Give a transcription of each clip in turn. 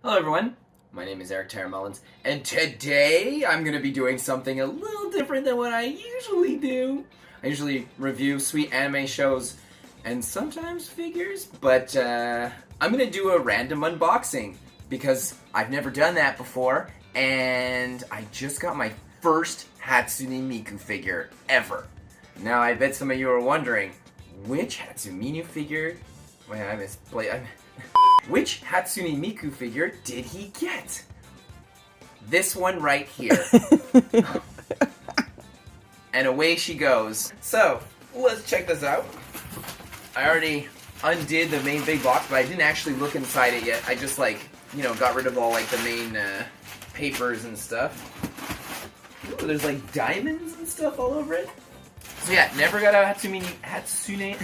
Hello everyone, my name is Eric Tara Mullins, and today I'm going to be doing something a little different than what I usually do. I usually review sweet anime shows and sometimes figures, but I'm going to do a random unboxing because I've never done that before, and I just got my first Hatsune Miku figure ever. Now I bet some of you are wondering, which Hatsune Miku figure... Wait, I misplayed... Which Hatsune Miku figure did he get? This one right here. And away she goes. So, let's check this out. I already undid the main big box, but I didn't actually look inside it yet. I just got rid of all the main papers and stuff. Ooh, there's diamonds and stuff all over it. So yeah, never got a Hatsune.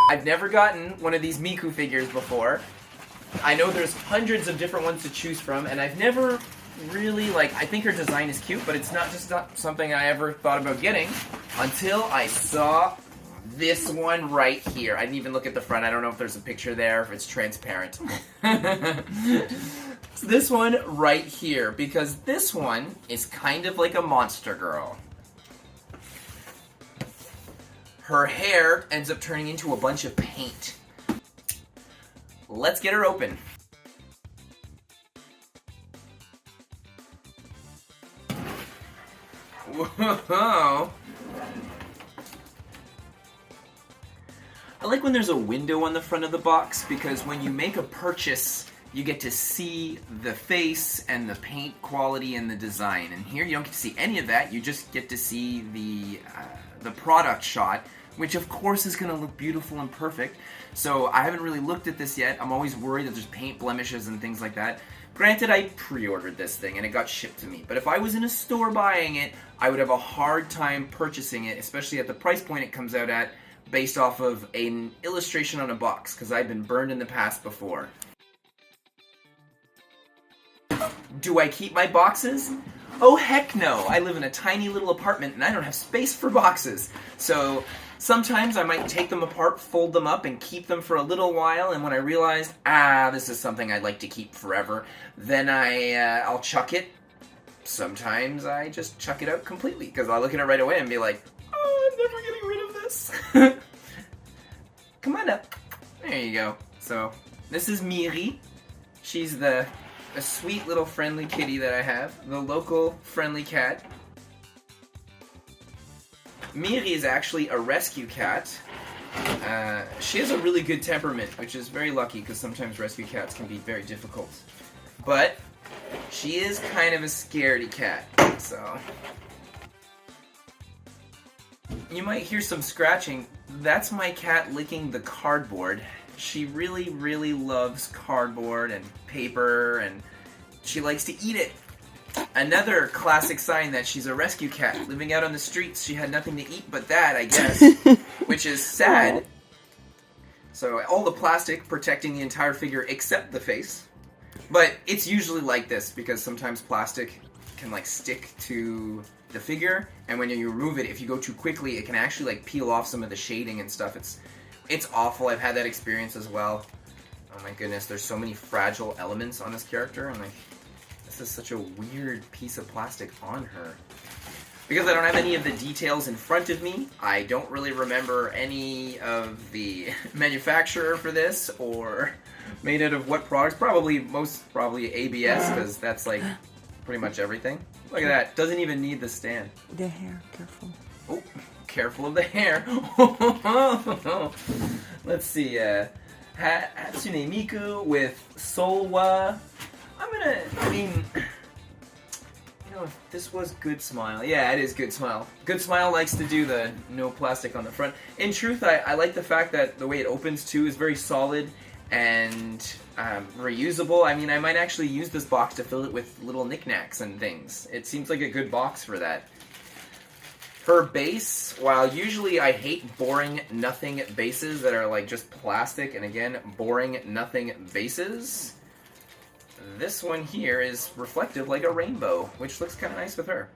I've never gotten one of these Miku figures before. I know there's hundreds of different ones to choose from, and I've never really, I think her design is cute, but it's not something I ever thought about getting until I saw this one right here. I didn't even look at the front. I don't know if there's a picture there, if it's transparent. It's this one right here, because this one is kind of like a monster girl. Her hair ends up turning into a bunch of paint. Let's get her open. Whoa! I like when there's a window on the front of the box, because when you make a purchase, you get to see the face and the paint quality and the design. And here you don't get to see any of that. You just get to see the product shot, which of course is going to look beautiful and perfect. So I haven't really looked at this yet. I'm always worried that there's paint blemishes and things like that. Granted, I pre-ordered this thing and it got shipped to me. But if I was in a store buying it, I would have a hard time purchasing it, especially at the price point it comes out at, based off of an illustration on a box, because I've been burned in the past before. Do I keep my boxes? Oh heck no! I live in a tiny little apartment and I don't have space for boxes. So sometimes I might take them apart, fold them up, and keep them for a little while, and when I realize, this is something I'd like to keep forever, then I'll chuck it. Sometimes I just chuck it out completely, because I'll look at it right away and be like, oh, I'm never getting rid of this. Come on up. There you go. So, this is Miri. She's a sweet little friendly kitty that I have, the local friendly cat. Miri is actually a rescue cat. She has a really good temperament, which is very lucky because sometimes rescue cats can be very difficult. But she is kind of a scaredy cat, so... You might hear some scratching. That's my cat licking the cardboard. She really, really loves cardboard and paper, and she likes to eat it. Another classic sign that she's a rescue cat. Living out on the streets, she had nothing to eat but that, I guess. Which is sad. So all the plastic protecting the entire figure except the face. But it's usually like this, because sometimes plastic can stick to the figure, and when you remove it, if you go too quickly, it can actually peel off some of the shading and stuff. It's awful. I've had that experience as well. Oh my goodness, there's so many fragile elements on this character. I'm like, this is such a weird piece of plastic on her. Because I don't have any of the details in front of me, I don't really remember any of the manufacturer for this, or made out of what products. Most probably ABS, because that's pretty much everything. Look at that, doesn't even need the stand. The hair, careful. Oh, careful of the hair. Let's see, Hatsune Miku with Solwa. If this was Goodsmile. Yeah, it is Goodsmile. Goodsmile likes to do the no plastic on the front. In truth, I like the fact that the way it opens too is very solid and reusable. I might actually use this box to fill it with little knickknacks and things. It seems like a good box for that. Her base, while usually I hate boring nothing bases that are just plastic, and again, boring nothing bases, this one here is reflective like a rainbow, which looks kind of nice with her.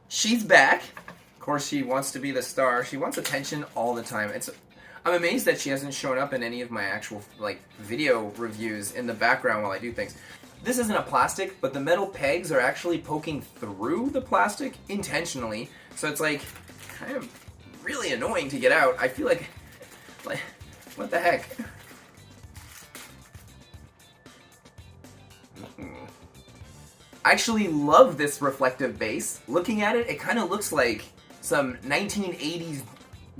She's back. Of course, she wants to be the star. She wants attention all the time. I'm amazed that she hasn't shown up in any of my actual, video reviews in the background while I do things. this isn't a plastic, but the metal pegs are actually poking through the plastic intentionally. So it's like kind of really annoying to get out. I feel like what the heck? I actually love this reflective base. Looking at it, it kind of looks like some 1980s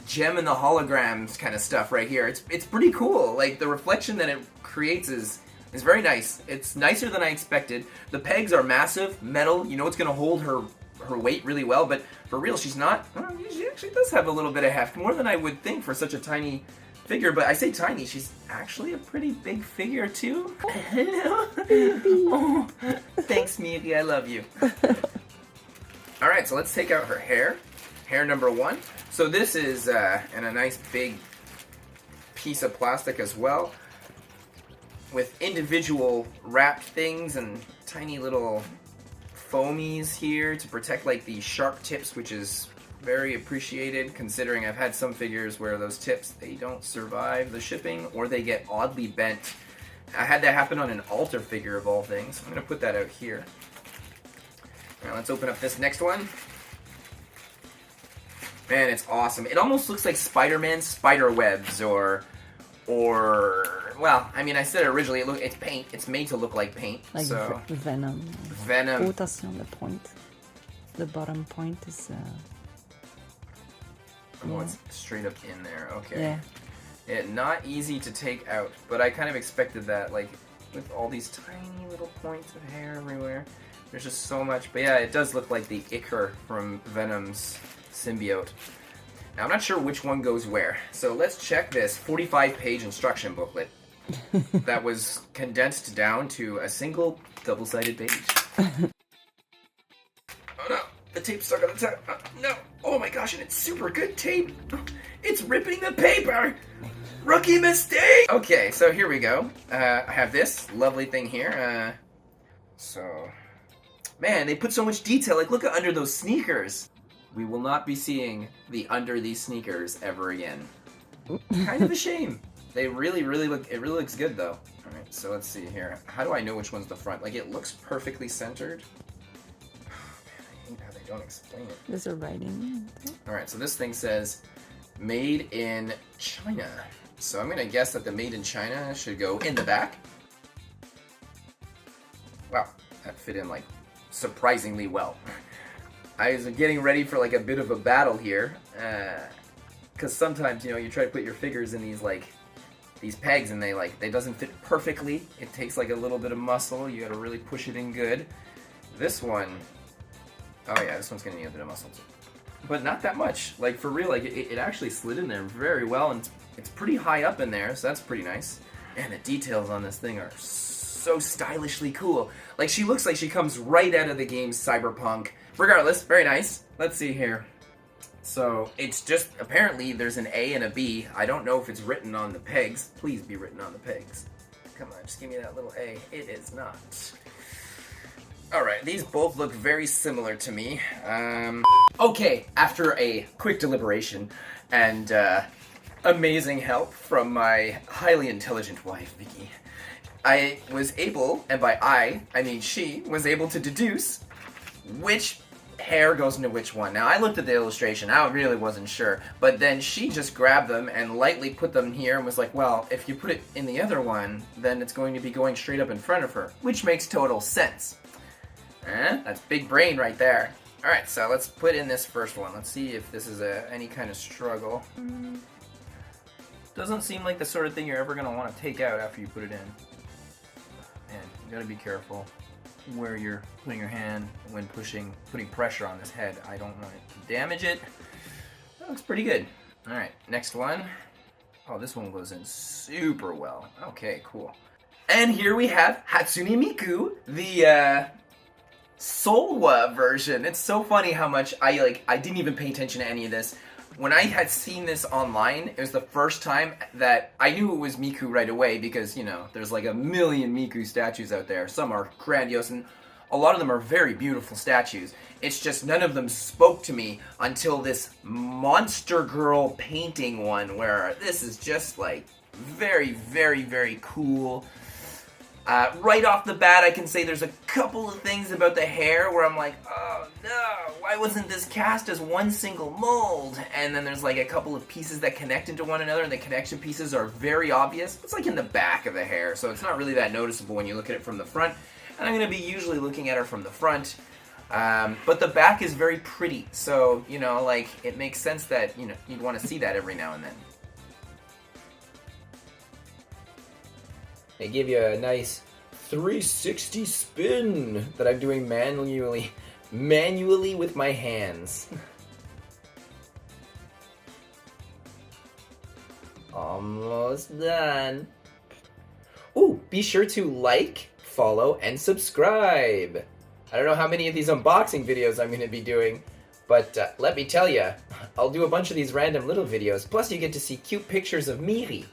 Gem and the Holograms kind of stuff right here. It's pretty cool. Like, the reflection that it creates is very nice. It's nicer than I expected. The pegs are massive, metal. You know it's going to hold her weight really well, but for real, she's not. She actually does have a little bit of heft, more than I would think for such a tiny figure. But I say tiny, she's actually a pretty big figure too. Hello. Oh, thanks, Miyuki. I love you. All right, so let's take out her hair. Hair number 1. So this is in a nice big piece of plastic as well, with individual wrapped things and tiny little foamies here to protect like the sharp tips, which is very appreciated considering I've had some figures where those tips, they don't survive the shipping or they get oddly bent. I had that happen on an altar figure of all things. I'm going to put that out here. Now let's open up this next one. Man, it's awesome. It almost looks like Spider-Man spider webs or well, I mean, I said originally it's paint. It's made to look like paint. Like so venom. Venom. Attention, the point. The bottom point is Oh, it's straight up in there. Okay. Yeah. Not easy to take out, but I kind of expected that, like, with all these tiny little points of hair everywhere. There's just so much. But yeah, it does look like the Ichor from Venom's symbiote. Now, I'm not sure which one goes where, so let's check this 45-page instruction booklet that was condensed down to a single double-sided page. Oh no, the tape's stuck on the top. No, oh my gosh, and it's super good tape. It's ripping the paper. Rookie mistake. Okay, so here we go. I have this lovely thing here. So, man, they put so much detail. Like, look at under those sneakers. We will not be seeing the under these sneakers ever again. Kind of a shame. They really look, it really looks good though. Alright, so let's see here. How do I know which one's the front? Like, it looks perfectly centered. Oh, man, I hate how they don't explain it. There's a writing. Alright, so this thing says, made in China. So I'm gonna guess that the made in China should go in the back. Wow, that fit in like surprisingly well. I was getting ready for like a bit of a battle here, because sometimes, you know, you try to put your figures in these pegs and they doesn't fit perfectly. It takes like a little bit of muscle. You gotta really push it in good. This one, oh yeah, this one's gonna need a bit of muscle too, but not that much. Like, for real, like it actually slid in there very well, and it's pretty high up in there, so that's pretty nice. And the details on this thing are so stylishly cool. Like, she looks like she comes right out of the game Cyberpunk. Regardless, very nice. Let's see here. So, it's just, apparently there's an A and a B. I don't know if it's written on the pegs. Please be written on the pegs. Come on, just give me that little A. It is not. Alright, these both look very similar to me. Okay, after a quick deliberation and amazing help from my highly intelligent wife, Vicky, I was able, and by I mean she, was able to deduce which hair goes into which one. Now, I looked at the illustration, I really wasn't sure, but then she just grabbed them and lightly put them here and was like, well, if you put it in the other one, then it's going to be going straight up in front of her, which makes total sense. That's big brain right there. Alright, so let's put in this first one. Let's see if this is any kind of struggle. Doesn't seem like the sort of thing you're ever going to want to take out after you put it in. And you gotta be careful where you're putting your hand when putting pressure on this head. I don't want it to damage it. That looks pretty good. Alright, next one. Oh, this one goes in super well. Okay, cool. And here we have Hatsune Miku, the Solwa version. It's so funny how much I didn't even pay attention to any of this. When I had seen this online, it was the first time that I knew it was Miku right away because, you know, there's like a million Miku statues out there. Some are grandiose and a lot of them are very beautiful statues. It's just none of them spoke to me until this Monster Girl painting one where this is just like very cool. Right off the bat, I can say there's a couple of things about the hair where I'm like, oh no, why wasn't this cast as one single mold? And then there's like a couple of pieces that connect into one another, and the connection pieces are very obvious. It's like in the back of the hair, so it's not really that noticeable when you look at it from the front. And I'm going to be usually looking at her from the front. But the back is very pretty, so, you know, like, it makes sense that, you know, you'd want to see that every now and then. They give you a nice 360 spin that I'm doing manually with my hands. Almost done. Ooh, be sure to like, follow, and subscribe. I don't know how many of these unboxing videos I'm going to be doing, but let me tell you, I'll do a bunch of these random little videos, plus you get to see cute pictures of Miri.